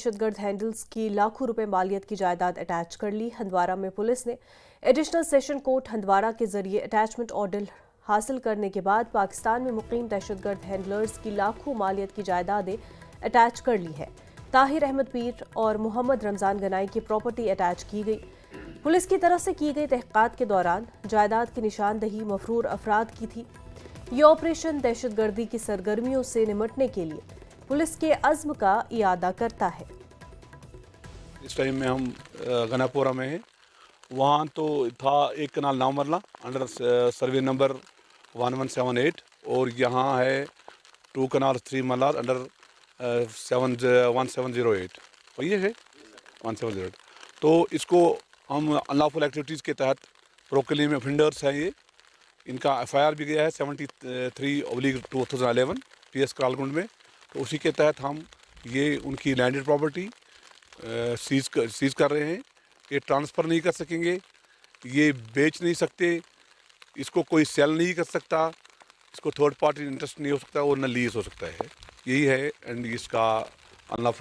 दहशतगर्द handles की लाखों रुपए मालियत की जायदाद अटैच कर ली। हंदवाड़ा में पुलिस ने एडिशनल सेशन कोर्ट हंदवाड़ा के जरिए अटैचमेंट ऑर्डर हासिल करने के बाद पाकिस्तान में मुकीम दहशतगर्द हैंडलर्स की लाखों मालियत की जायदादें अटैच कर ली है। ताहिर अहमद पीर और मोहम्मद रमजान गनाई की प्रॉपर्टी अटैच की गई। पुलिस की तरफ से की गई तहकीकात के दौरान जायदाद की निशानदही मफरूर अफराद की थी। ये ऑपरेशन दहशतगर्दी की सरगर्मियों से निमटने के लिए पुलिस के अज़्म का इयादा करता है। इस टाइम में हम गनापुरा में हैं। वहाँ तो था एक कनाल नामरला अंडर सर्वे नंबर 1178 और यहाँ है 2 कनाल 3 मलार अंडर 1708 और ये है 1708। तो इसको हम अनलॉफुल एक्टिविटीज़ के तहत प्रोकली में ऑफेंडर्स हैं। ये इनका FIR भी गया है 73/2011 PS करालगुंड में। तो उसी के तहत हम ये उनकी लैंडेड प्रॉपर्टी सीज कर रहे हैं। ये ट्रांसफ़र नहीं कर सकेंगे, ये बेच नहीं सकते, इसको कोई सेल नहीं कर सकता, इसको थर्ड पार्टी इंटरेस्ट नहीं हो सकता और न लीज हो सकता है। यही है एंड इसका अनलॉफुल